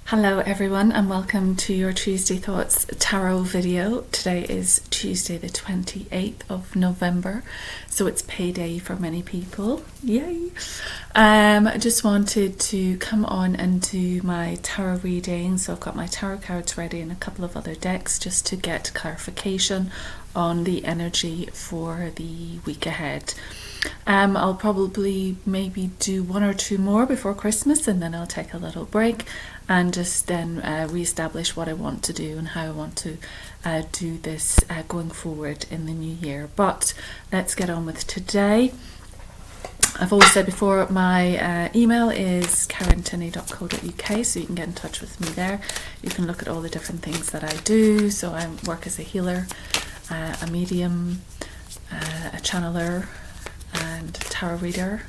Hello everyone and welcome to your Tuesday Thoughts Tarot video. Today is Tuesday the 28th of November, so it's payday for many people. Yay! I just wanted to come on and do my tarot reading. So I've got my tarot cards ready and a couple of other decks just to get clarification on the energy for the week ahead. I'll probably maybe do one or two more before Christmas, and then I'll take a little break and just then re-establish what I want to do and how I want to do this going forward in the new year. But let's get on with today. I've always said before, my email is karentinny.co.uk, so you can get in touch with me there. You can look at all the different things that I do. So I work as a healer, a medium, a channeler, and tarot reader.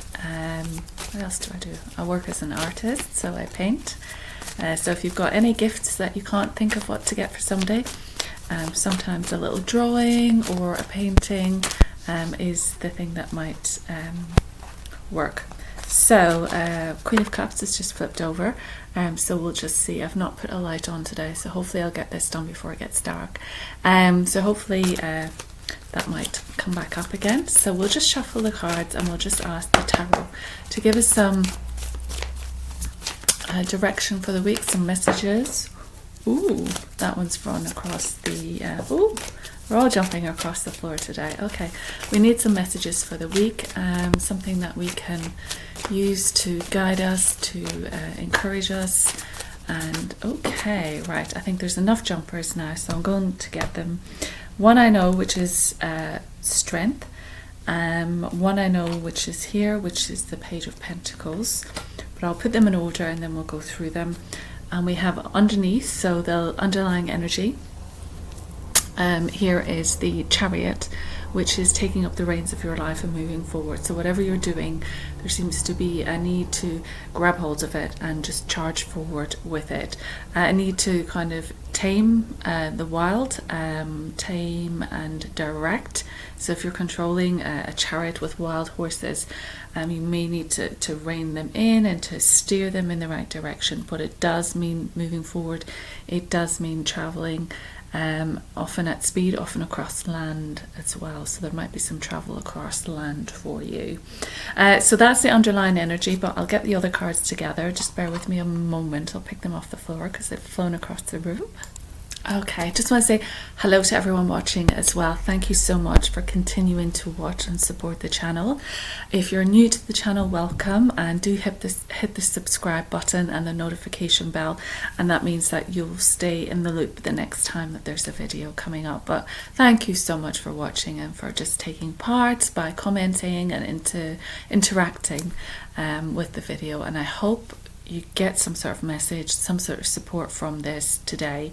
What else do I do? I work as an artist, so I paint. So if you've got any gifts that you can't think of what to get for somebody, sometimes a little drawing or a painting is the thing that might work. So Queen of Cups is just flipped over, so we'll just see. I've not put a light on today, so hopefully I'll get this done before it gets dark. So hopefully that might come back up again. So we'll just shuffle the cards and we'll just ask the tarot to give us some direction for the week, some messages. Ooh, that one's run across the ooh, we're all jumping across the floor today. Okay, we need some messages for the week, something that we can use to guide us, to encourage us. And okay, right, I think there's enough jumpers now, so I'm going to get them. One I know, which is strength. One I know, which is here, which is the Page of Pentacles. But I'll put them in order and then we'll go through them. And we have underneath, so the underlying energy. Here is the Chariot, which is taking up the reins of your life and moving forward. So whatever you're doing, there seems to be a need to grab hold of it and just charge forward with it. A need to kind of tame the wild, tame and direct. So if you're controlling a chariot with wild horses, you may need to rein them in and to steer them in the right direction. But it does mean moving forward. It does mean traveling. Often at speed, often across land as well, so there might be some travel across land for you. So that's the underlying energy, but I'll get the other cards together. Just bear with me a moment. I'll pick them off the floor because they've flown across the room. Okay, just want to say hello to everyone watching as well. Thank you so much for continuing to watch and support the channel. If you're new to the channel, welcome, and do hit the subscribe button and the notification bell, and that means that you'll stay in the loop the next time that there's a video coming up. But thank you so much for watching and for just taking part by commenting and interacting with the video, and I hope you get some sort of message, some sort of support from this today,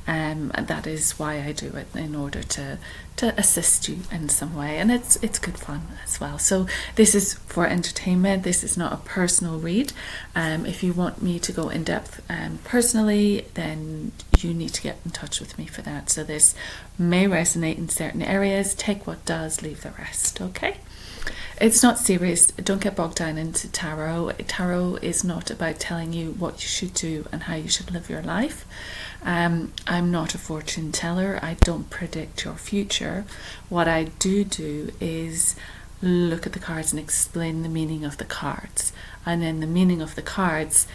and that is why I do it, in order to assist you in some way, and it's good fun as well. So this is for entertainment. This is not a personal read. If you want me to go in depth personally, then you need to get in touch with me for that. So this may resonate in certain areas. Take what does, leave the rest. Okay. It's not serious. Don't get bogged down into tarot. Tarot is not about telling you what you should do and how you should live your life. I'm not a fortune teller. I don't predict your future. What I do is look at the cards and explain the meaning of the cards. And then the meaning of the cards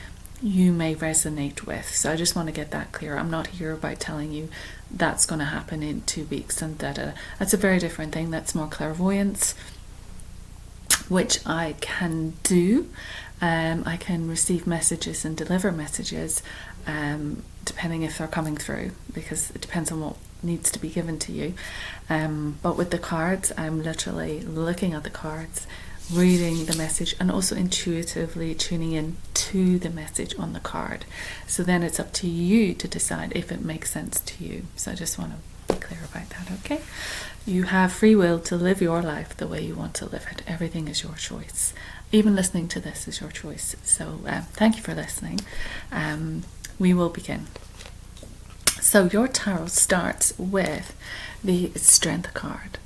you may resonate with. So I just want to get that clear. I'm not here about telling you that's going to happen in 2 weeks and da-da. That's a very different thing. That's more clairvoyance, which I can do. I can receive messages and deliver messages depending if they're coming through, because it depends on what needs to be given to you. But with the cards, I'm literally looking at the cards, reading the message, and also intuitively tuning in to the message on the card. So then it's up to you to decide if it makes sense to you. So I just want to be clear about that, okay? You have free will to live your life the way you want to live it. Everything is your choice. Even listening to this is your choice. So thank you for listening. We will begin. So your tarot starts with the Strength card.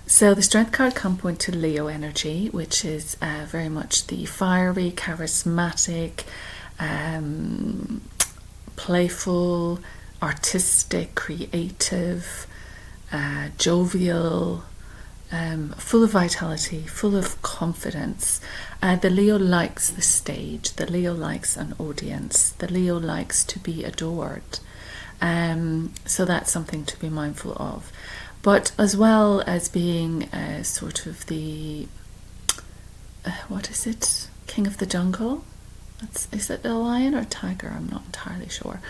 So the Strength card can point to Leo energy, which is very much the fiery, charismatic, playful, artistic, creative, jovial, full of vitality, full of confidence. The Leo likes the stage. The Leo likes an audience. The Leo likes to be adored. So that's something to be mindful of. But as well as being sort of the, what is it? King of the jungle? Is it a lion or a tiger? I'm not entirely sure.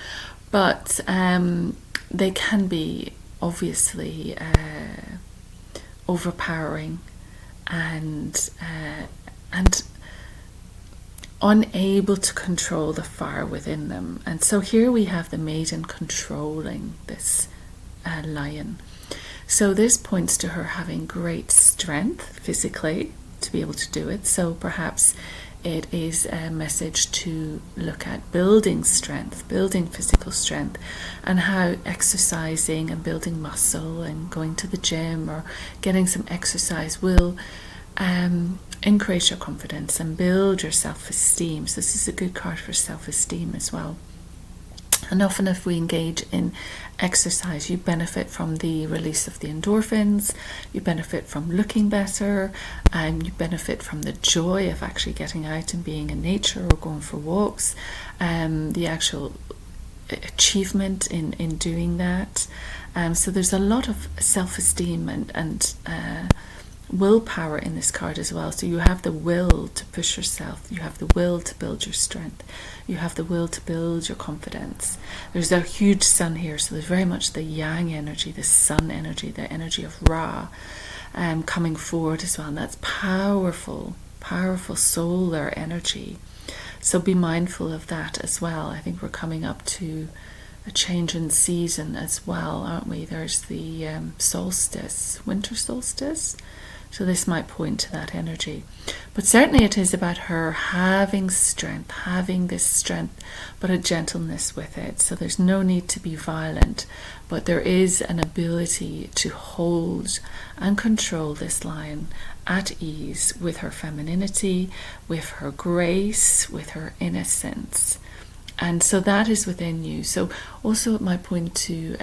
But they can be obviously overpowering and unable to control the fire within them. And so here we have the maiden controlling this lion. So this points to her having great strength physically to be able to do it. So perhaps it is a message to look at building strength, building physical strength, and how exercising and building muscle and going to the gym or getting some exercise will increase your confidence and build your self-esteem. So this is a good card for self-esteem as well. And often if we engage in exercise, you benefit from the release of the endorphins, you benefit from looking better, and you benefit from the joy of actually getting out and being in nature or going for walks, the actual achievement in doing that. So there's a lot of self-esteem and willpower in this card as well. So you have the will to push yourself, you have the will to build your strength, you have the will to build your confidence. There's a huge sun here, so there's very much the yang energy, the sun energy, the energy of Ra coming forward as well, and that's powerful solar energy. So be mindful of that as well. I think we're coming up to a change in season as well, aren't we? There's the solstice, winter solstice. So this might point to that energy. But certainly it is about her having strength, having this strength, but a gentleness with it. So there's no need to be violent, but there is an ability to hold and control this lion at ease with her femininity, with her grace, with her innocence. And so that is within you. So also it might point to,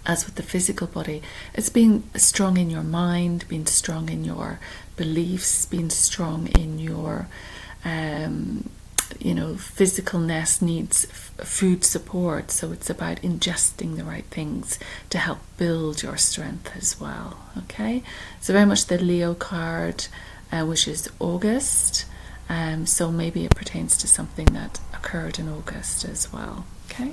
as with the physical body, it's being strong in your mind, being strong in your beliefs, being strong in your, physicalness needs food support. So it's about ingesting the right things to help build your strength as well. Okay, so very much the Leo card, which is August. So maybe it pertains to something that occurred in August as well. Okay.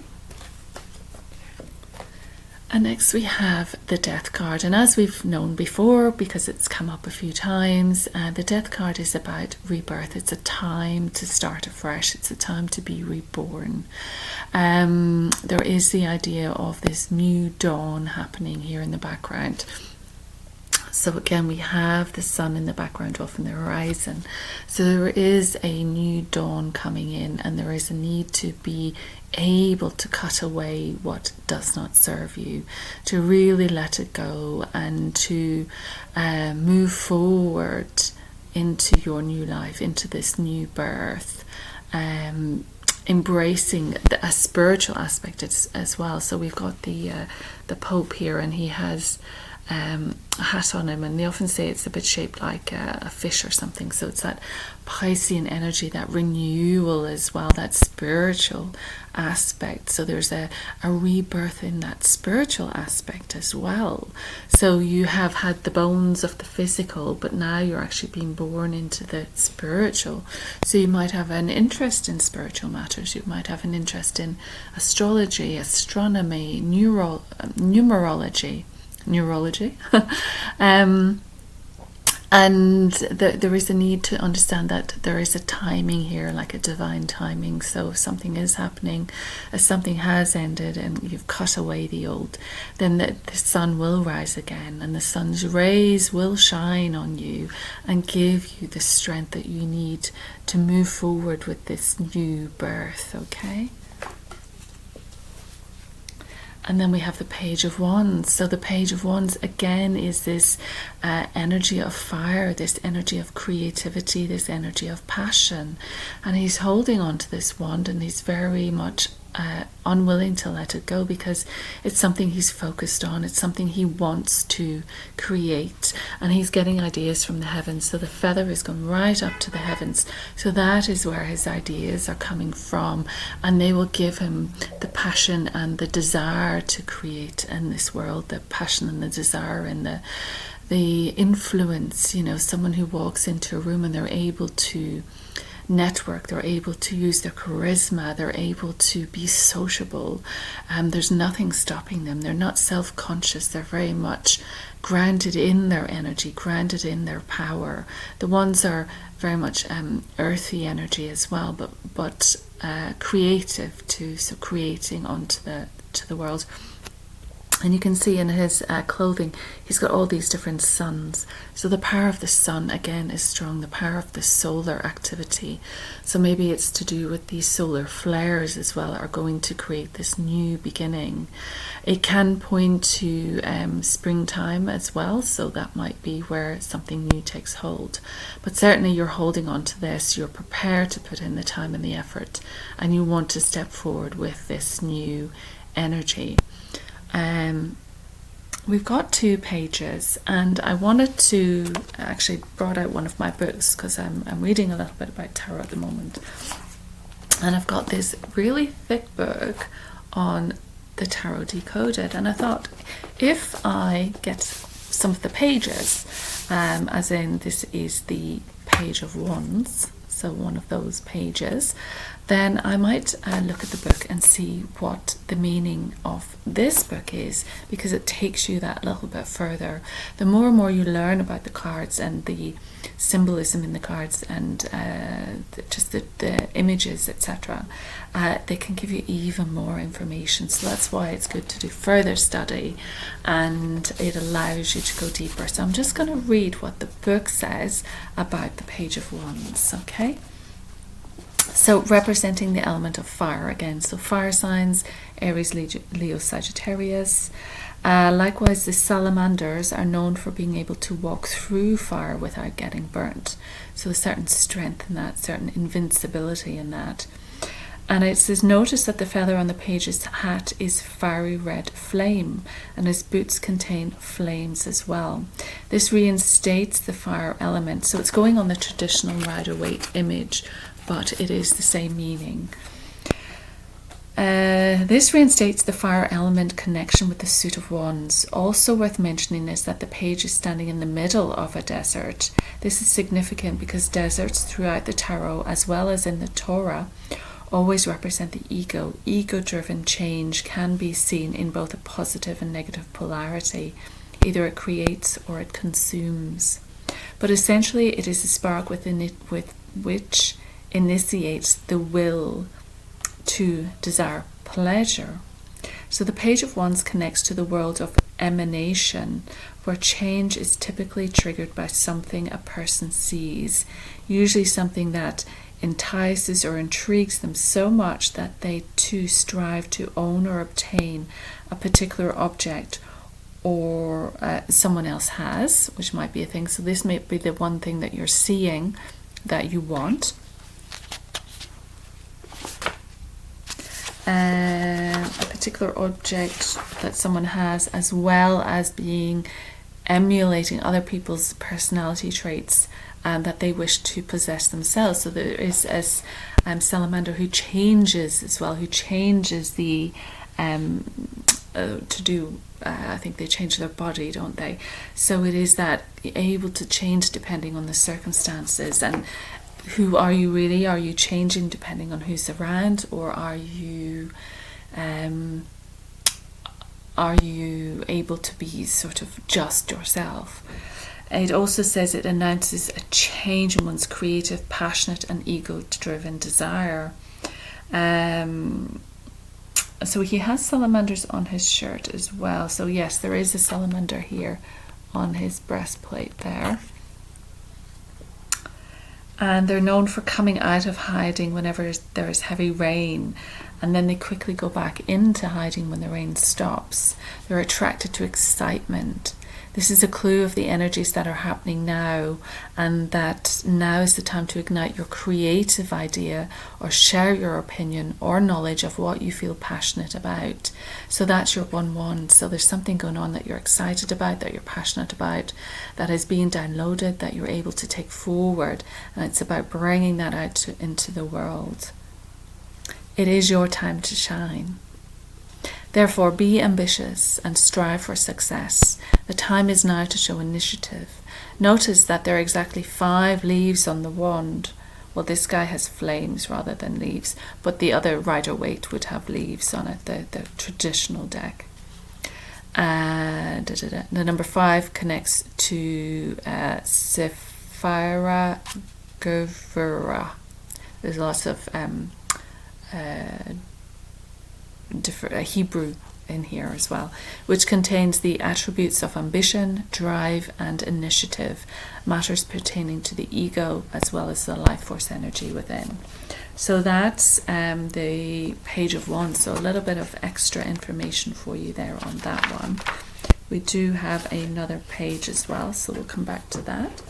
And next we have the Death card, and as we've known before, because it's come up a few times, the Death card is about rebirth. It's a time to start afresh. It's a time to be reborn. There is the idea of this new dawn happening here in the background. So again, we have the sun in the background off in the horizon. So there is a new dawn coming in, and there is a need to be able to cut away what does not serve you, to really let it go, and to move forward into your new life, into this new birth, embracing a spiritual aspect as well. So we've got the Pope here, and he has a hat on him, and they often say it's a bit shaped like a fish or something. So it's that Piscean energy, that renewal as well, that spiritual aspect. So there's a rebirth in that spiritual aspect as well. So you have had the bones of the physical, but now you're actually being born into the spiritual. So you might have an interest in spiritual matters. You might have an interest in astrology, astronomy, numerology. And there is a need to understand that there is a timing here, like a divine timing. So if something is happening, if something has ended and you've cut away the old, then the sun will rise again, and the sun's rays will shine on you and give you the strength that you need to move forward with this new birth. Okay. And then we have the Page of Wands. So the Page of Wands again is this energy of fire, this energy of creativity, this energy of passion. And he's holding on to this wand, and he's very much unwilling to let it go, because it's something he's focused on. It's something he wants to create, and he's getting ideas from the heavens. So the feather is going right up to the heavens. So that is where his ideas are coming from, and they will give him the passion and the desire to create in this world, the passion and the desire and the influence. Someone who walks into a room and they're able to network, they're able to use their charisma, they're able to be sociable. There's nothing stopping them. They're not self-conscious. They're very much grounded in their energy, grounded in their power. The ones are very much earthy energy as well, but creative too, so creating onto the world. And you can see in his clothing, he's got all these different suns. So the power of the sun, again, is strong. The power of the solar activity. So maybe it's to do with these solar flares as well, are going to create this new beginning. It can point to springtime as well. So that might be where something new takes hold. But certainly you're holding on to this. You're prepared to put in the time and the effort. And you want to step forward with this new energy. We've got 2 pages, and I wanted to actually brought out one of my books, because I'm reading a little bit about tarot at the moment, and I've got this really thick book on the Tarot Decoded, and I thought, if I get some of the pages, as in this is the Page of Wands, so one of those pages, then I might look at the book and see what the meaning of this book is, because it takes you that little bit further. The more and more you learn about the cards and the symbolism in the cards and just the images, etc., they can give you even more information. So that's why it's good to do further study, and it allows you to go deeper. So I'm just going to read what the book says about the Page of Wands, okay? So representing the element of fire again, so fire signs, Aries, Leo, Sagittarius. Likewise, the salamanders are known for being able to walk through fire without getting burnt. So a certain strength in that, certain invincibility in that. And it says, notice that the feather on the page's hat is fiery red flame, and his boots contain flames as well. This reinstates the fire element. So it's going on the traditional Rider-Waite image, but it is the same meaning. This reinstates the fire element connection with the suit of wands. Also worth mentioning is that the page is standing in the middle of a desert. This is significant because deserts throughout the tarot, as well as in the Torah, always represent the ego. Ego-driven change can be seen in both a positive and negative polarity. Either it creates or it consumes. But essentially it is a spark within it with which initiates the will to desire pleasure. So the Page of Wands connects to the world of emanation, where change is typically triggered by something a person sees, usually something that entices or intrigues them so much that they too strive to own or obtain a particular object or someone else has, which might be a thing. So this might be the one thing that you're seeing that you want. A particular object that someone has, as well as being emulating other people's personality traits that they wish to possess themselves. So there is a salamander who changes as well, who changes the to do I think they change their body, don't they? So it is that able to change depending on the circumstances. And who are you really? Are you changing depending on who's around, or are you able to be sort of just yourself? It also says it announces a change in one's creative, passionate and ego-driven desire. So he has salamanders on his shirt as well. So yes, there is a salamander here on his breastplate there. And they're known for coming out of hiding whenever there is heavy rain. and then they quickly go back into hiding when the rain stops. They're attracted to excitement. This is a clue of the energies that are happening now, and that now is the time to ignite your creative idea or share your opinion or knowledge of what you feel passionate about. So that's your 1-1. So there's something going on that you're excited about, that you're passionate about, that is being downloaded, that you're able to take forward, and it's about bringing that out into the world. It is your time to shine. Therefore, be ambitious and strive for success. The time is now to show initiative. Notice that there are exactly 5 leaves on the wand. Well, this guy has flames rather than leaves, but the other Rider-Waite would have leaves on it, the traditional deck. The number 5 connects to Sephira Gevura. There's lots of different Hebrew in here as well, which contains the attributes of ambition, drive, and initiative, matters pertaining to the ego as well as the life force energy within. So that's the Page of Wands. So a little bit of extra information for you there on that one. We do have another page as well, so we'll come back to that.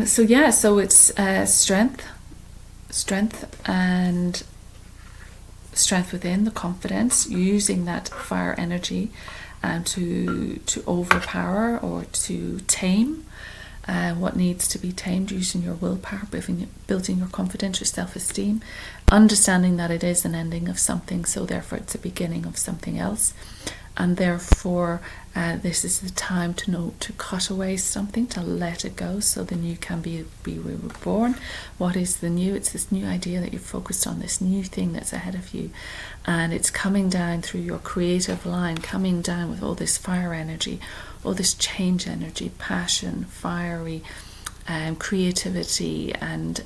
So it's strength and strength within, the confidence, using that fire energy to overpower or to tame what needs to be tamed, using your willpower, building your confidence, your self-esteem, understanding that it is an ending of something, so therefore it's a beginning of something else, and therefore this is the time to know to cut away something, to let it go, so the new can be reborn. What is the new? It's this new idea that you're focused on, this new thing that's ahead of you, and it's coming down through your creative line, coming down with all this fire energy, all this change energy, passion, fiery creativity, and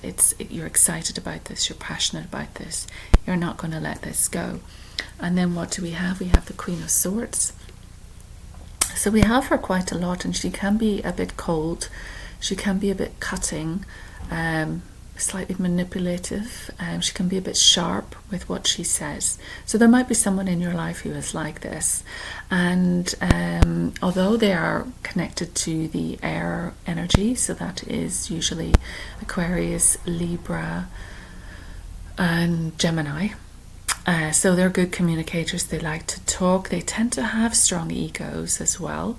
you're excited about this, you're passionate about this, you're not going to let this go. And then what do we have? We have the Queen of Swords. So we have her quite a lot, and she can be a bit cold, she can be a bit cutting, slightly manipulative, she can be a bit sharp with what she says. So there might be someone in your life who is like this, and although they are connected to the air energy, so that is usually Aquarius, Libra and Gemini. So they're good communicators, they like to talk, they tend to have strong egos as well.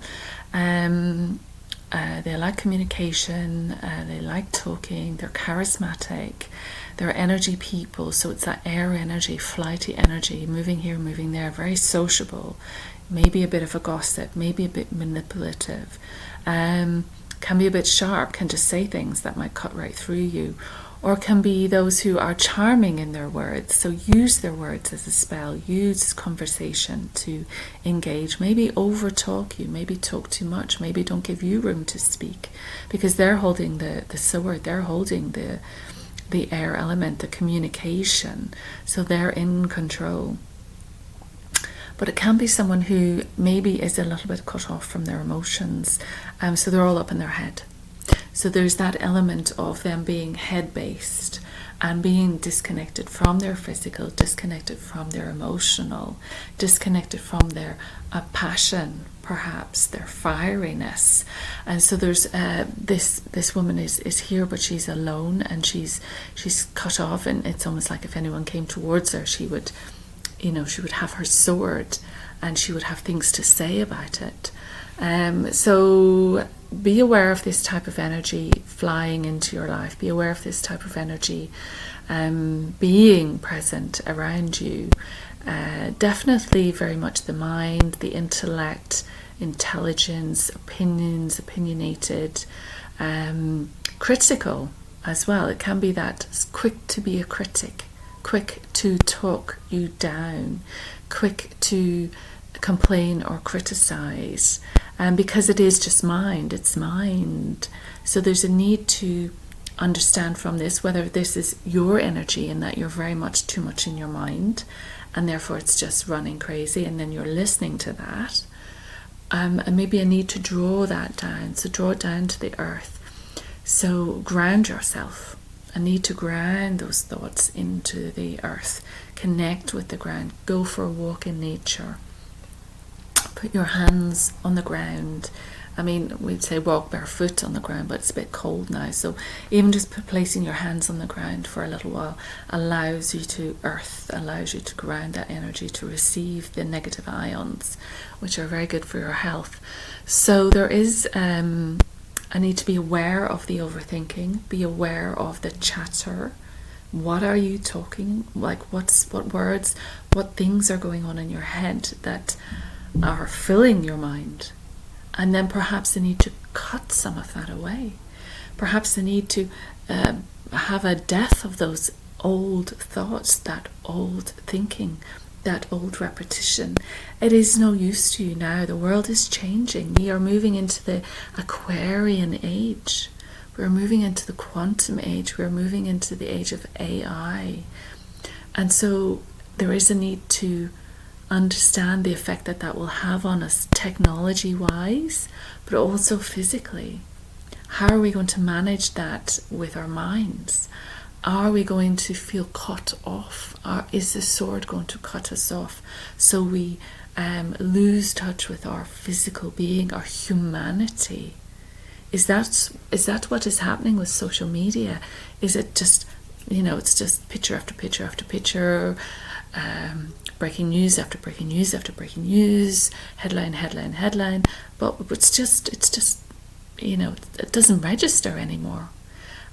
They like communication, they like talking, they're charismatic, they're energy people, so it's that air energy, flighty energy, moving here, moving there, very sociable, maybe a bit of a gossip, maybe a bit manipulative, can be a bit sharp, can just say things that might cut right through you, or can be those who are charming in their words, so use their words as a spell, use conversation to engage, maybe over talk you, maybe talk too much, maybe don't give you room to speak, because they're holding the sword, they're holding the air element, the communication, so they're in control. But it can be someone who maybe is a little bit cut off from their emotions, so they're all up in their head. So there's that element of them being head-based and being disconnected from their physical, disconnected from their emotional, disconnected from their passion, perhaps, their fieriness. And so there's this woman is here, but she's alone, and she's cut off, and it's almost like if anyone came towards her, she would have her sword, and she would have things to say about it. So be aware of this type of energy flying into your life. Be aware of this type of energy being present around you. Definitely very much the mind, the intellect, intelligence, opinions, opinionated, critical as well. It can be that quick to be a critic, quick to talk you down, quick to complain or criticize, because it is just mind, it's mind. So there's a need to understand from this whether this is your energy and that you're very much too much in your mind, and therefore it's just running crazy, and then you're listening to that, and maybe a need to draw that down, so draw it down to the earth. So ground yourself, a need to ground those thoughts into the earth, connect with the ground, go for a walk in nature, put your hands on the ground. I mean, we'd say walk barefoot on the ground, but it's a bit cold now. So even just placing your hands on the ground for a little while allows you to earth, allows you to ground that energy, to receive the negative ions, which are very good for your health. So there is a need to be aware of the overthinking, be aware of the chatter. What are you talking? Like what words, what things are going on in your head that are filling your mind? And then perhaps the need to cut some of that away. Perhaps the need to have a death of those old thoughts, that old thinking, that old repetition. It is no use to you now. The world is changing. We are moving into the Aquarian age. We're moving into the quantum age. We're moving into the age of AI. And so there is a need to understand the effect that that will have on us technology-wise, but also physically. How are we going to manage that with our minds? Are we going to feel cut off? Is the sword going to cut us off so we lose touch with our physical being, our humanity? Is that what is happening with social media? Is it just, it's just picture after picture after picture, breaking news after breaking news after breaking news, headline, but it's just it doesn't register anymore.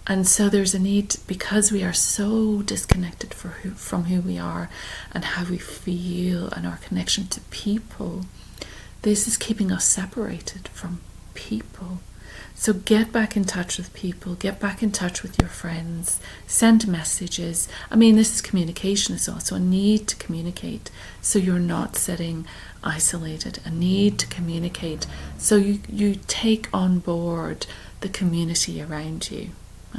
And so there's a need, because we are so disconnected from who we are and how we feel and our connection to people. This is keeping us separated from people. So get back in touch with people, get back in touch with your friends, send messages. I mean, this is communication. It's also a need to communicate so you're not sitting isolated, a need to communicate so you take on board the community around you.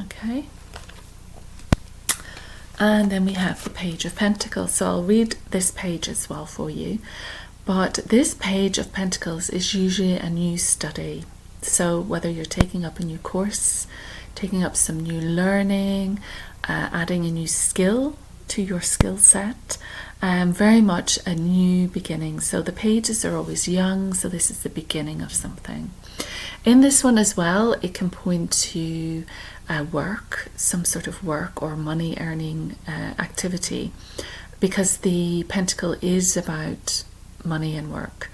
Okay? And then we have the Page of Pentacles. So I'll read this page as well for you. But this Page of Pentacles is usually a new study. So whether you're taking up a new course, taking up some new learning, adding a new skill to your skill set, very much a new beginning. So the pages are always young, so this is the beginning of something. In this one as well, it can point to work, some sort of work or money earning activity, because the pentacle is about money and work.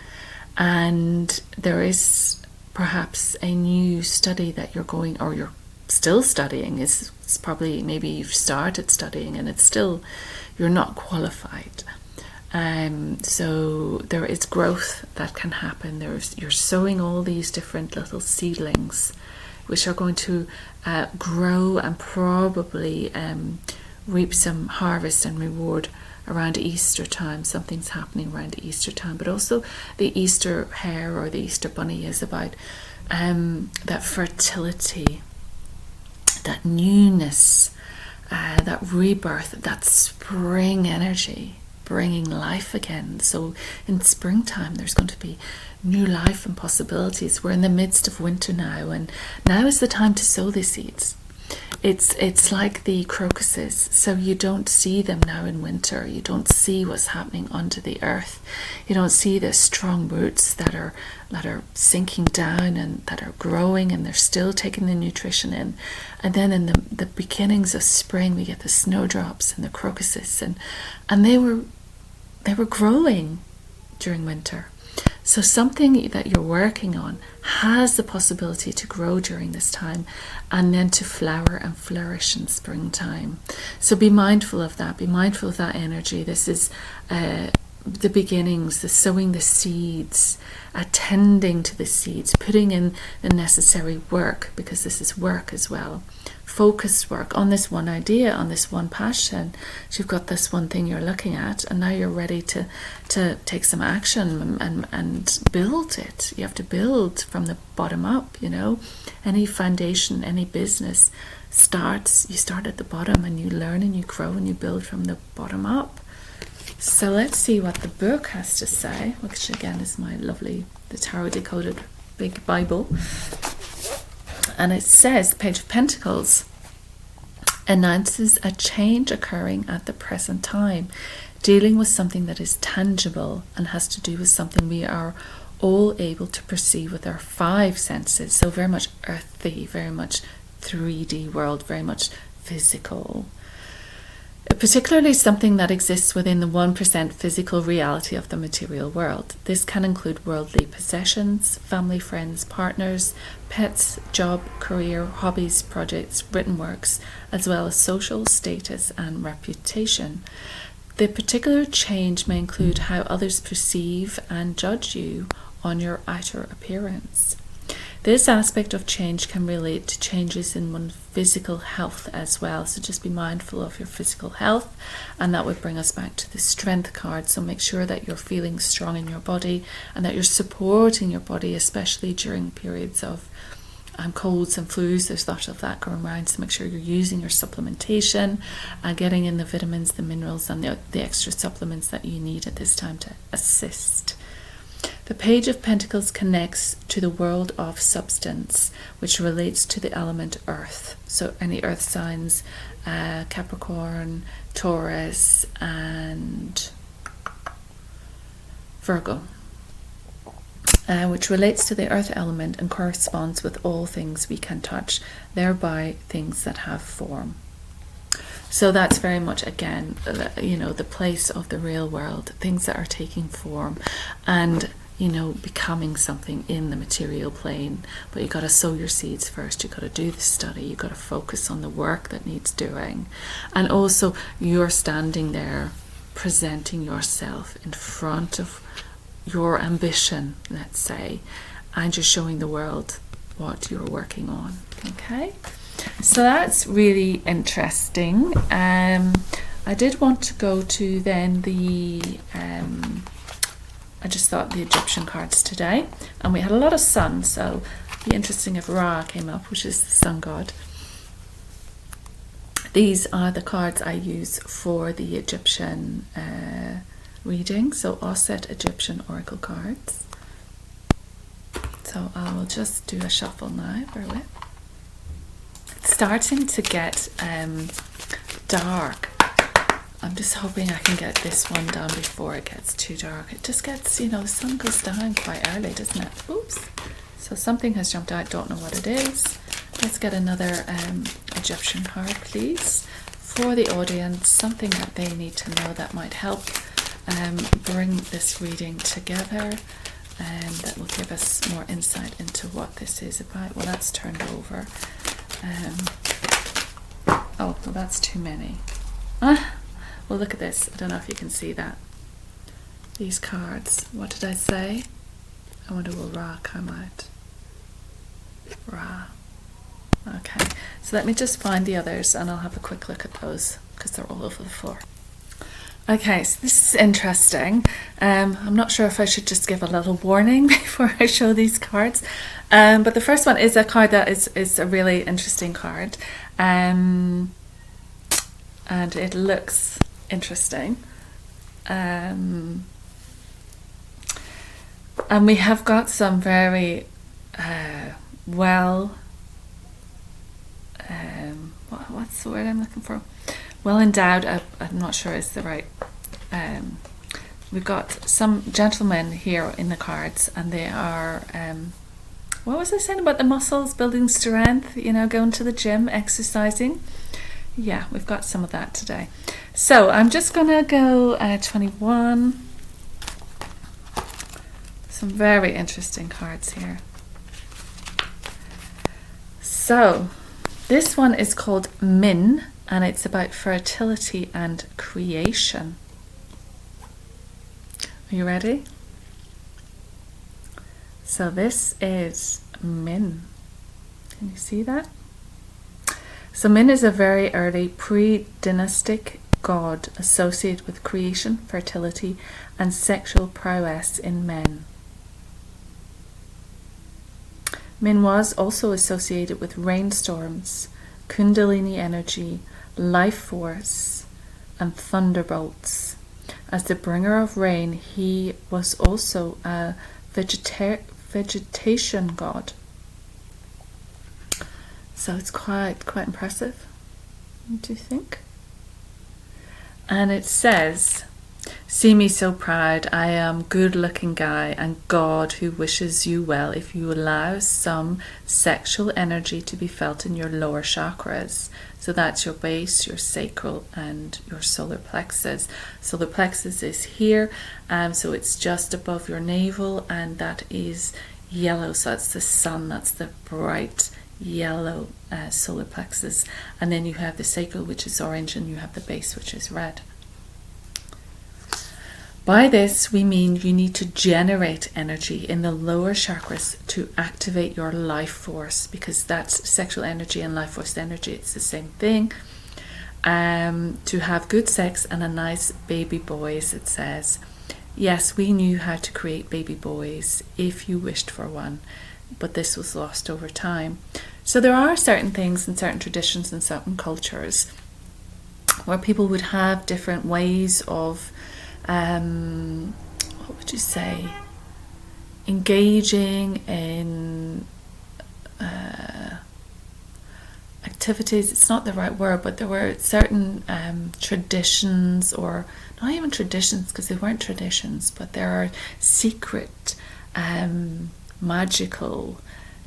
And there is perhaps a new study that you're going, or you're still studying. It's probably, maybe you've started studying and it's still, you're not qualified. So there is growth that can happen. You're sowing all these different little seedlings which are going to grow and probably reap some harvest and reward around Easter time. Something's happening around Easter time, but also the Easter hare or the Easter bunny is about that fertility, that newness, that rebirth, that spring energy, bringing life again. So in springtime there's going to be new life and possibilities. We're in the midst of winter now, and now is the time to sow the seeds. It's like the crocuses, so you don't see them now in winter. You don't see what's happening under the earth. You don't see the strong roots that are sinking down and that are growing, and they're still taking the nutrition in. And then in the beginnings of spring, we get the snowdrops and the crocuses, and they were growing during winter. So something that you're working on has the possibility to grow during this time and then to flower and flourish in springtime. So be mindful of that. Be mindful of that energy. This is the beginnings, the sowing the seeds, attending to the seeds, putting in the necessary work, because this is work as well. Focused work on this one idea, on this one passion. So you've got this one thing you're looking at, and now you're ready to take some action and build it. You have to build from the bottom up, Any foundation, any business you start at the bottom, and you learn and you grow and you build from the bottom up. So let's see what the book has to say, which again is my lovely, the Tarot Decoded big Bible. And it says, Page of Pentacles, announces a change occurring at the present time, dealing with something that is tangible and has to do with something we are all able to perceive with our 5 senses. So very much earthy, very much 3D world, very much physical. Particularly something that exists within the 1% physical reality of the material world. This can include worldly possessions, family, friends, partners, pets, job, career, hobbies, projects, written works, as well as social status and reputation. The particular change may include how others perceive and judge you on your outer appearance. This aspect of change can relate to changes in one's physical health as well. So just be mindful of your physical health, and that would bring us back to the strength card. So make sure that you're feeling strong in your body and that you're supporting your body, especially during periods of colds and flus. There's a lot of that going around, so make sure you're using your supplementation, getting in the vitamins, the minerals, and the extra supplements that you need at this time to assist. The Page of Pentacles connects to the world of substance, which relates to the element earth. So any earth signs, Capricorn, Taurus, and Virgo, which relates to the earth element and corresponds with all things we can touch, thereby things that have form. So that's very much, again, the place of the real world, things that are taking form and becoming something in the material plane. But you got to sow your seeds first. You got to do the study. You got to focus on the work that needs doing, and also you're standing there presenting yourself in front of your ambition, let's say, and you're showing the world what you're working on. Okay, so that's really interesting. I did want to go to then I just thought the Egyptian cards today, and we had a lot of sun, so it'd be interesting if Ra came up, which is the sun god. These are the cards I use for the Egyptian reading, so Auset Egyptian Oracle cards. So I will just do a shuffle now, bear with. It's starting to get dark. I'm just hoping I can get this one done before it gets too dark. It just gets, the sun goes down quite early, doesn't it? Oops. So something has jumped out, don't know what it is. Let's get another Egyptian card, please, for the audience. Something that they need to know that might help bring this reading together, and that will give us more insight into what this is about. Well, that's turned over. Oh, well, that's too many. Well, look at this. I don't know if you can see that. These cards. What did I say? I wonder, will Ra come out? Ra. Okay. So let me just find the others and I'll have a quick look at those because they're all over the floor. Okay, so this is interesting. I'm not sure if I should just give a little warning before I show these cards. But the first one is a card that is a really interesting card. And it looks interesting, and we have got some very what's the word I'm looking for? Well endowed. I'm not sure it's the right. We've got some gentlemen here in the cards, and they are. What was I saying about the muscles, building strength? Going to the gym, exercising. Yeah, we've got some of that today. So I'm just going to go 21. Some very interesting cards here. So this one is called Min, and it's about fertility and creation. Are you ready? So this is Min. Can you see that? So Min is a very early pre-dynastic god associated with creation, fertility, and sexual prowess in men. Min was also associated with rainstorms, kundalini energy, life force, and thunderbolts. As the bringer of rain, he was also a vegetation god. So it's quite impressive. What do you think? And it says, see me so proud, I am good-looking guy and God who wishes you well if you allow some sexual energy to be felt in your lower chakras. So that's your base, your sacral and your solar plexus. Solar plexus is here, so it's just above your navel, and that is yellow, so that's the sun, that's the bright yellow solar plexus. And then you have the sacral, which is orange, and you have the base, which is red. By this, we mean you need to generate energy in the lower chakras to activate your life force, because that's sexual energy and life force energy. It's the same thing. To have good sex and a nice baby boys, it says. Yes, we knew how to create baby boys if you wished for one, but this was lost over time. So there are certain things and certain traditions and certain cultures where people would have different ways of what would you say, engaging in activities. It's not the right word, but there were certain traditions, or not even traditions because they weren't traditions, but there are secret magical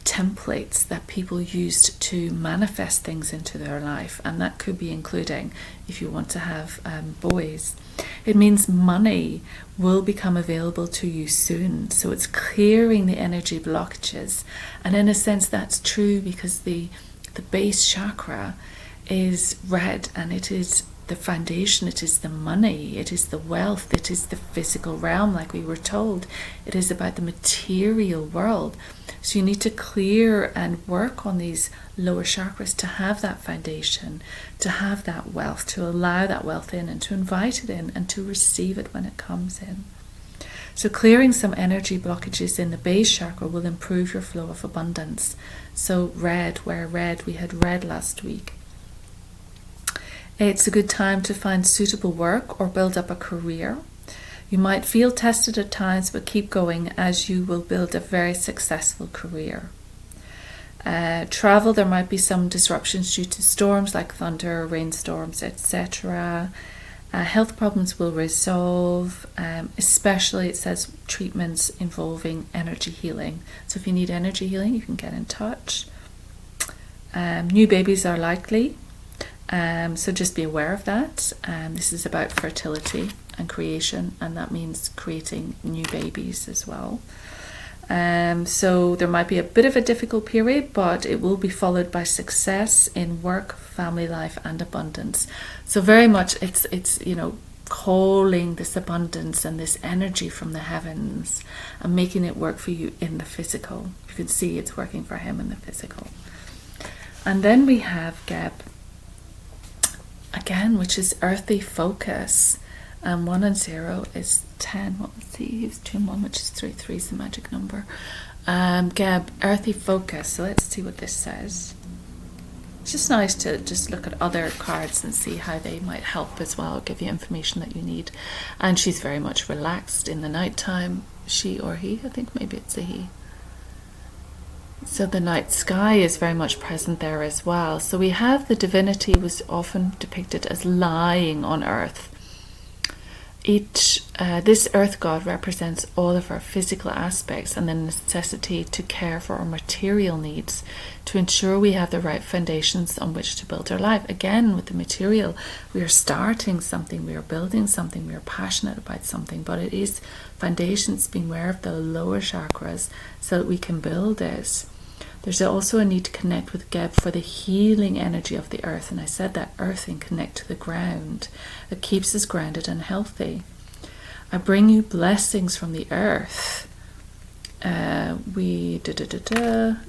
templates that people used to manifest things into their life, and that could be including if you want to have boys. It means money will become available to you soon, so it's clearing the energy blockages. And in a sense that's true, because the base chakra is red, and it is the foundation, it is the money, it is the wealth, it is the physical realm, like we were told. It is about the material world. So you need to clear and work on these lower chakras to have that foundation, to have that wealth, to allow that wealth in and to invite it in and to receive it when it comes in. So clearing some energy blockages in the base chakra will improve your flow of abundance. So red, wear red, we had red last week. It's a good time to find suitable work or build up a career. You might feel tested at times, but keep going as you will build a very successful career. Travel, there might be some disruptions due to storms like thunder, rainstorms, etc. Health problems will resolve, especially it says treatments involving energy healing. So if you need energy healing, you can get in touch. New babies are likely. So just be aware of that. This is about fertility and creation, and that means creating new babies as well. So there might be a bit of a difficult period, but it will be followed by success in work, family life, and abundance. So very much it's calling this abundance and this energy from the heavens and making it work for you in the physical. You can see it's working for him in the physical. And then we have Geb again, which is earthy focus. 1 and 0 is 10. Well, let's see, he's 2 and 1, which is 3. 3 is the magic number. Geb, earthy focus. So let's see what this says. It's just nice to just look at other cards and see how they might help as well, give you information that you need. And she's very much relaxed in the nighttime. She or he, I think maybe it's a he. So the night sky is very much present there as well. So we have the divinity was often depicted as lying on earth. This earth god represents all of our physical aspects and the necessity to care for our material needs to ensure we have the right foundations on which to build our life. Again, with the material, we are starting something, we are building something, we are passionate about something, but it is foundations, being aware of the lower chakras so that we can build this. There's also a need to connect with Geb for the healing energy of the earth. And I said that earthing, connect to the ground. It keeps us grounded and healthy. I bring you blessings from the earth.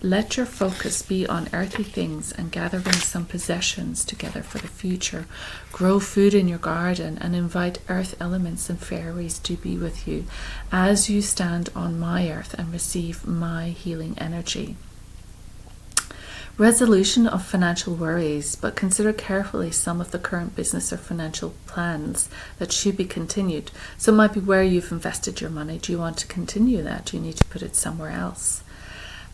Let your focus be on earthly things and gathering some possessions together for the future. Grow food in your garden and invite earth elements and fairies to be with you as you stand on my earth and receive my healing energy. Resolution of financial worries, but consider carefully some of the current business or financial plans that should be continued. So it might be where you've invested your money. Do you want to continue that? Do you need to put it somewhere else?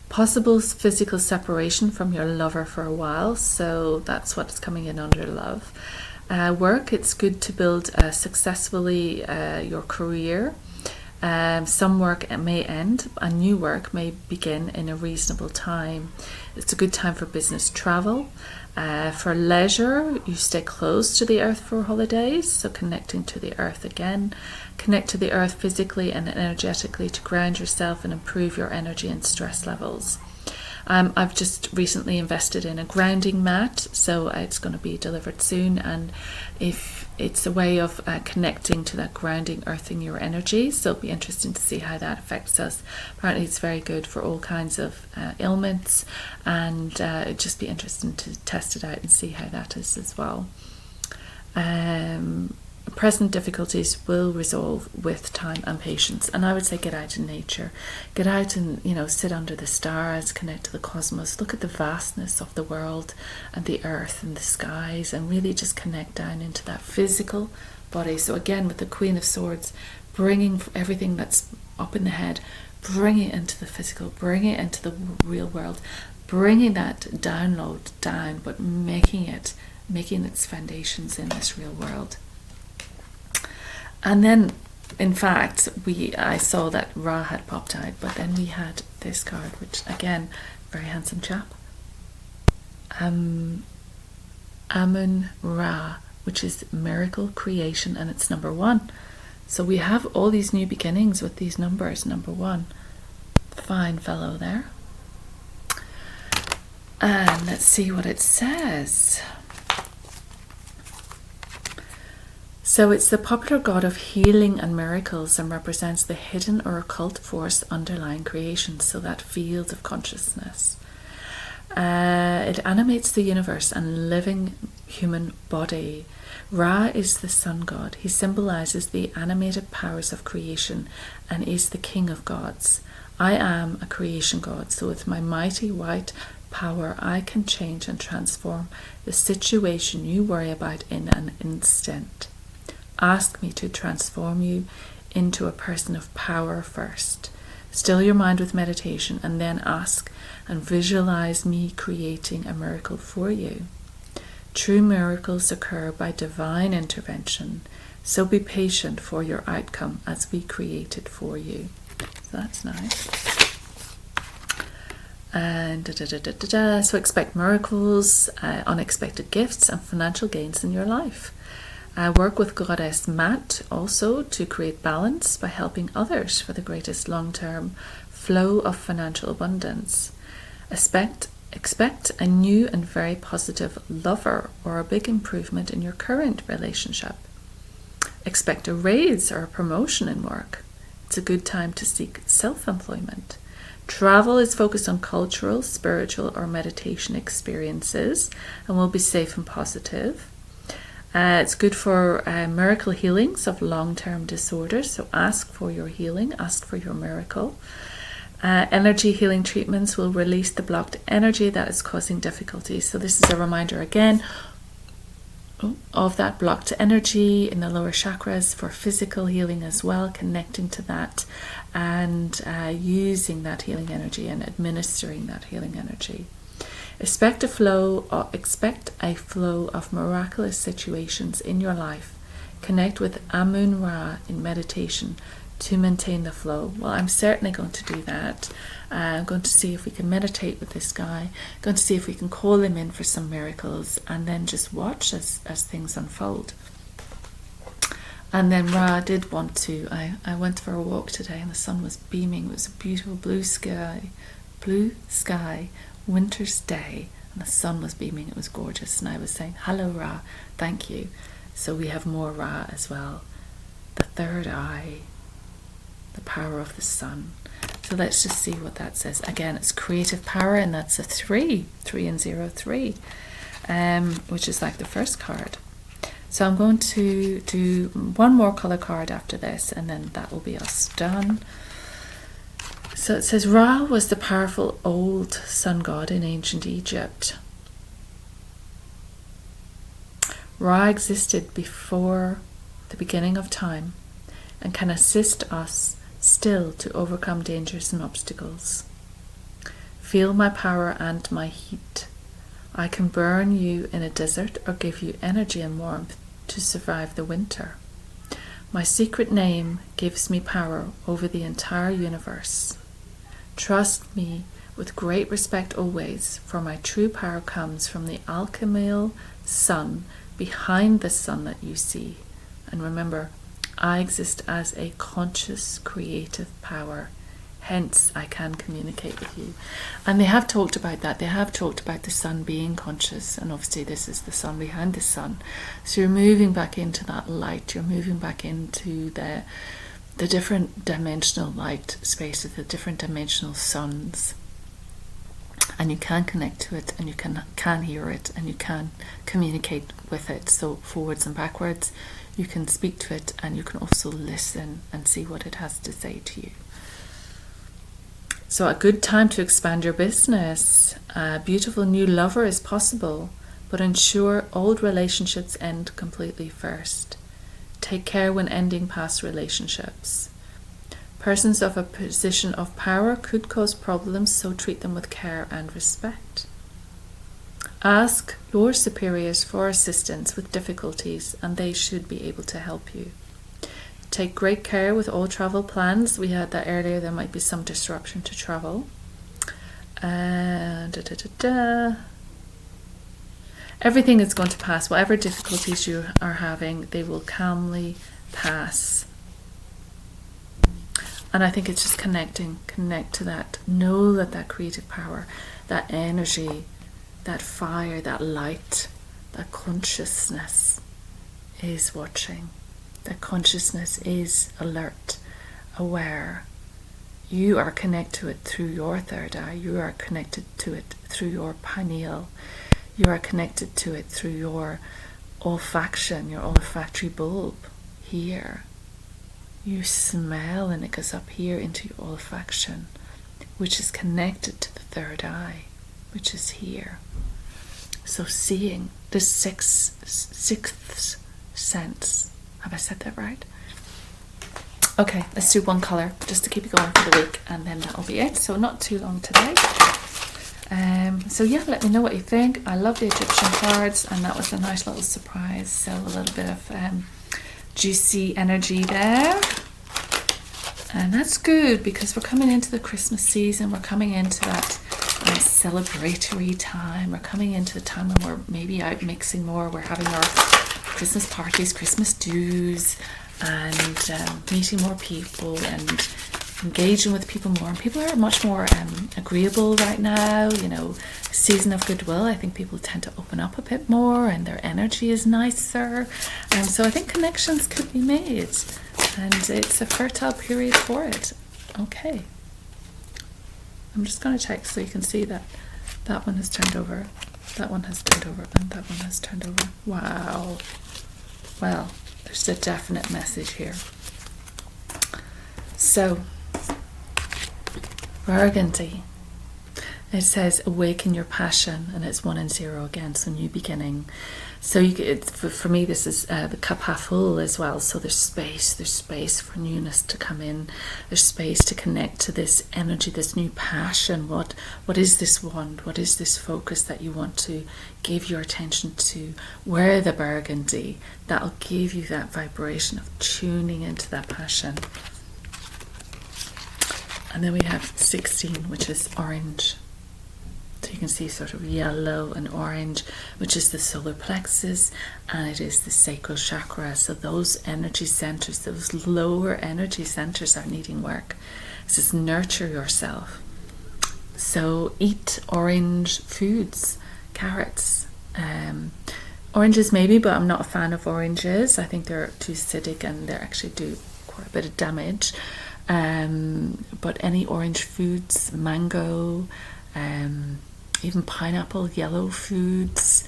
Possible physical separation from your lover for a while, so that's what's coming in under love. Work, it's good to build successfully your career. Some work may end and new work may begin in a reasonable time. It's a good time for business travel. For leisure, you stay close to the earth for holidays, so connecting to the earth again. Connect to the earth physically and energetically to ground yourself and improve your energy and stress levels. I've just recently invested in a grounding mat, so it's going to be delivered soon, and if it's a way of connecting to that grounding, earthing your energy, so it'll be interesting to see how that affects us. Apparently it's very good for all kinds of ailments, and it'd just be interesting to test it out and see how that is as well. Present difficulties will resolve with time and patience, and I would say get out in nature, get out and sit under the stars, connect to the cosmos, look at the vastness of the world and the earth and the skies, and really just connect down into that physical body. So again, with the Queen of Swords, bringing everything that's up in the head, bring it into the physical, bring it into the real world, bringing that download down, but making its foundations in this real world. And then, in fact, I saw that Ra had popped out, but then we had this card, which, again, very handsome chap. Amun-Ra, which is miracle creation, and it's number 1. So we have all these new beginnings with these numbers, number 1. Fine fellow there. And let's see what it says. So it's the popular god of healing and miracles and represents the hidden or occult force underlying creation, so that field of consciousness. It animates the universe and living human body. Ra is the sun god. He symbolizes the animated powers of creation and is the king of gods. I am a creation god, so with my mighty white power I can change and transform the situation you worry about in an instant. Ask me to transform you into a person of power first. Still your mind with meditation, and then ask and visualize me creating a miracle for you. True miracles occur by divine intervention, so be patient for your outcome as we create it for you. So that's nice. And so expect miracles, unexpected gifts, and financial gains in your life. Work with Goddess Mat also to create balance by helping others for the greatest long-term flow of financial abundance. Expect a new and very positive lover or a big improvement in your current relationship. Expect a raise or a promotion in work. It's a good time to seek self-employment. Travel is focused on cultural, spiritual, or meditation experiences and will be safe and positive. It's good for miracle healings of long-term disorders, so ask for your healing, ask for your miracle. Energy healing treatments will release the blocked energy that is causing difficulties. So this is a reminder again of that blocked energy in the lower chakras for physical healing as well, connecting to that and using that healing energy and administering that healing energy. Expect a flow of miraculous situations in your life. Connect with Amun-Ra in meditation to maintain the flow. Well, I'm certainly going to do that. I'm going to see if we can meditate with this guy. Going to see if we can call him in for some miracles, and then just watch as things unfold. And then Ra did want to. I went for a walk today, and the sun was beaming. It was a beautiful blue sky, winter's day, and the sun was beaming. It was gorgeous, and I was saying, hello Ra, thank you. So we have more Ra as well. The third eye, the power of the sun. So let's just see what that says. Again, it's creative power, and that's a 3 and 0, 3, which is like the first card. So I'm going to do one more color card after this, and then that will be us done. So it says Ra was the powerful old sun god in ancient Egypt. Ra existed before the beginning of time and can assist us still to overcome dangers and obstacles. Feel my power and my heat. I can burn you in a desert or give you energy and warmth to survive the winter. My secret name gives me power over the entire universe. Trust me with great respect always, for my true power comes from the alchemical sun behind the sun that you see. And remember, I exist as a conscious creative power. Hence, I can communicate with you. And they have talked about that. They have talked about the sun being conscious. And obviously this is the sun behind the sun. So you're moving back into that light. You're moving back into the different dimensional light spaces, the different dimensional suns. And you can connect to it, and you can hear it, and you can communicate with it. So forwards and backwards, you can speak to it, and you can also listen and see what it has to say to you. So a good time to expand your business. A beautiful new lover is possible, but ensure old relationships end completely first. Take care when ending past relationships. Persons of a position of power could cause problems, so treat them with care and respect. Ask your superiors for assistance with difficulties, and they should be able to help you. Take great care with all travel plans. We had that earlier. There might be some disruption to travel. Everything is going to pass. Whatever difficulties you are having, they will calmly pass. And I think it's just connect to that. Know that creative power, that energy, that fire, that light, that consciousness is watching. That consciousness is alert, aware. You are connected to it through your third eye. You are connected to it through your pineal. You are connected to it through your olfaction, your olfactory bulb here. You smell and it goes up here into your olfaction, which is connected to the third eye, which is here. So seeing the sixth sense. Have I said that right? Okay, let's do one colour just to keep it going for the week, and then that'll be it. So not too long today. So yeah, let me know what you think. I love the Egyptian cards, and that was a nice little surprise. So a little bit of juicy energy there. And that's good because we're coming into the Christmas season. We're coming into that celebratory time. We're coming into the time when we're maybe out mixing more. We're having our Christmas parties, Christmas do's, and meeting more people and engaging with people more. And people are much more agreeable right now. You know, season of goodwill. I think people tend to open up a bit more, and their energy is nicer. And so I think connections could be made, and it's a fertile period for it. Okay. I'm just going to check so you can see that that one has turned over, that one has turned over, and that one has turned over. Wow. Well, there's a definite message here. So, Burgundy. It says awaken your passion, and it's 1 and 0 again, so new beginning. So for me, this is the cup half full as well. So there's space for newness to come in. There's space to connect to this energy, this new passion. What is this wand? What is this focus that you want to give your attention to? Wear the burgundy. That'll give you that vibration of tuning into that passion. And then we have 16, which is orange. So you can see sort of yellow and orange, which is the solar plexus, and it is the sacral chakra. So those energy centers, those lower energy centers are needing work. It says nurture yourself. So eat orange foods, carrots, oranges maybe, but I'm not a fan of oranges. I think they're too acidic and they actually do quite a bit of damage. But any orange foods, mango, even pineapple, yellow foods,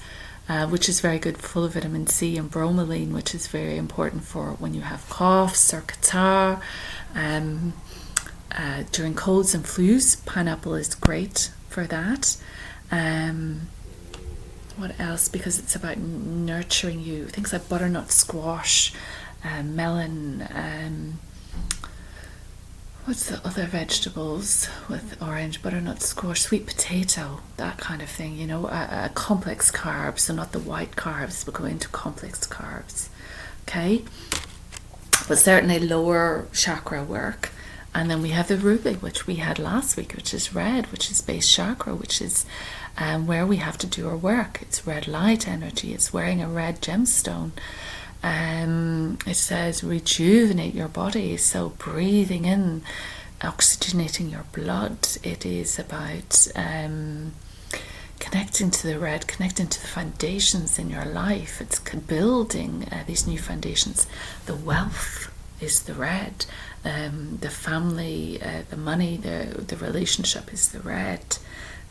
which is very good, full of vitamin C and bromelain, which is very important for when you have coughs or catarrh. During colds and flus, pineapple is great for that. What else? Because it's about nurturing you. Things like butternut squash, melon, what's the other vegetables with orange? Butternut squash, sweet potato, that kind of thing, a complex carbs, so not the white carbs, but go into complex carbs. Okay, but certainly lower chakra work. And then we have the ruby, which we had last week, which is red, which is base chakra, which is where we have to do our work. It's red light energy. It's wearing a red gemstone. It says rejuvenate your body, so breathing in, oxygenating your blood. It is about connecting to the red, connecting to the foundations in your life. It's building these new foundations. The wealth is the red, the family, the money, the relationship is the red.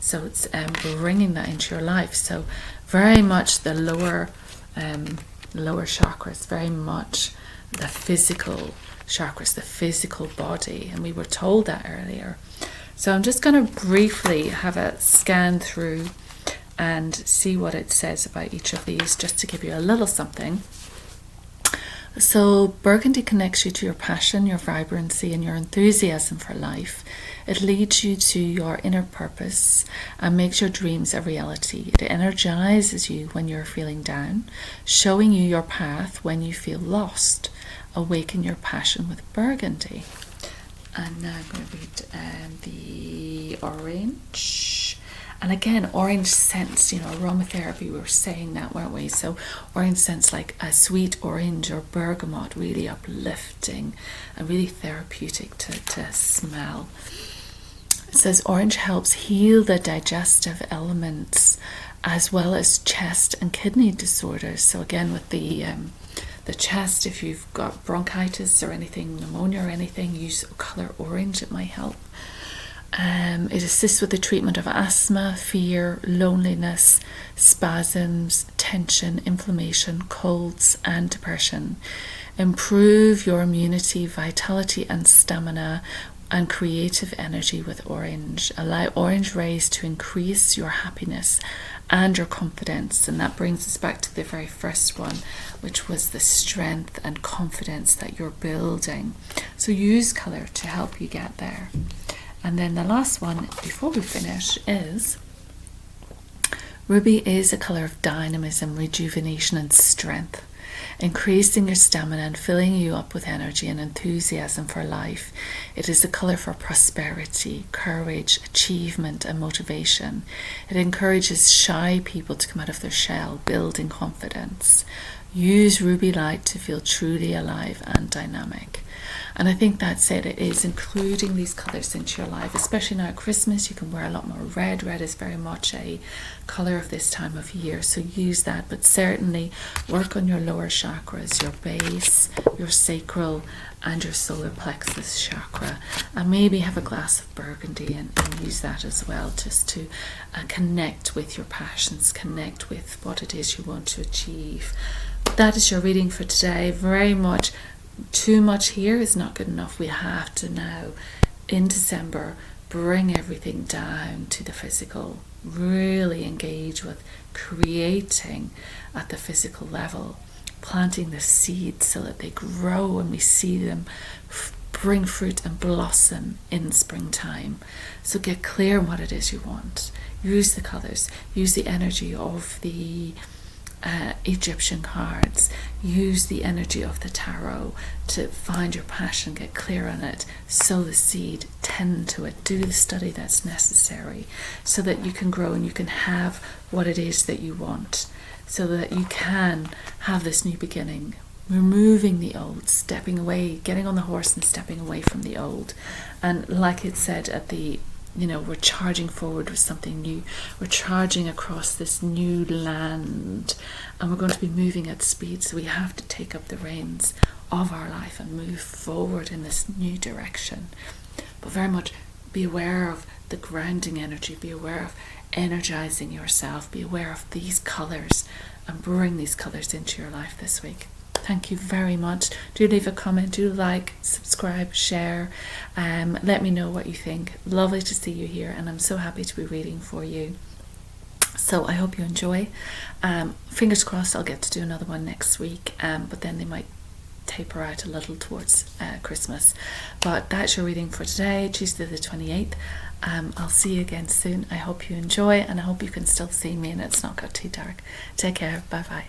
So it's bringing that into your life. So very much the lower chakras, very much the physical chakras, the physical body, and we were told that earlier. So I'm just going to briefly have a scan through and see what it says about each of these, just to give you a little something. So Burgundy connects you to your passion, your vibrancy, and your enthusiasm for life. It leads you to your inner purpose and makes your dreams a reality. It energizes you when you're feeling down, showing you your path when you feel lost. Awaken your passion with Burgundy. And now I'm going to read the orange. And again, orange scents, aromatherapy, we were saying that, weren't we? So orange scents like a sweet orange or bergamot, really uplifting and really therapeutic to smell. It says orange helps heal the digestive elements as well as chest and kidney disorders. So again, with the chest, if you've got bronchitis or anything, pneumonia or anything, use colour orange, it might help. It assists with the treatment of asthma, fear, loneliness, spasms, tension, inflammation, colds and depression. Improve your immunity, vitality and stamina and creative energy with orange. Allow orange rays to increase your happiness and your confidence. And that brings us back to the very first one, which was the strength and confidence that you're building. So use colour to help you get there. And then the last one before we finish is ruby is a colour of dynamism, rejuvenation and strength, increasing your stamina and filling you up with energy and enthusiasm for life. It is a colour for prosperity, courage, achievement and motivation. It encourages shy people to come out of their shell, building confidence. Use ruby light to feel truly alive and dynamic. And I think that's it. It is including these colours into your life, especially now at Christmas. You can wear a lot more red. Red is very much a colour of this time of year, so use that. But certainly work on your lower chakras, your base, your sacral and your solar plexus chakra, and maybe have a glass of Burgundy and use that as well, just to connect with your passions, connect with what it is you want to achieve. That is your reading for today. Very much too much here is not good enough. We have to now, in December, bring everything down to the physical. Really engage with creating at the physical level, planting the seeds so that they grow and we see them bring fruit and blossom in springtime. So get clear on what it is you want. Use the colours, use the energy of the Egyptian cards, use the energy of the tarot to find your passion, get clear on it, sow the seed, tend to it, do the study that's necessary so that you can grow and you can have what it is that you want, so that you can have this new beginning, removing the old, stepping away, getting on the horse and stepping away from the old. And like it said at the we're charging forward with something new. We're charging across this new land and we're going to be moving at speed. So we have to take up the reins of our life and move forward in this new direction. But very much be aware of the grounding energy. Be aware of energizing yourself. Be aware of these colours and bring these colours into your life this week. Thank you very much. Do leave a comment, do like, subscribe, share. Let me know what you think. Lovely to see you here, and I'm so happy to be reading for you. So I hope you enjoy. Fingers crossed I'll get to do another one next week, but then they might taper out a little towards Christmas. But that's your reading for today, Tuesday the 28th. I'll see you again soon. I hope you enjoy, and I hope you can still see me and it's not got too dark. Take care. Bye bye.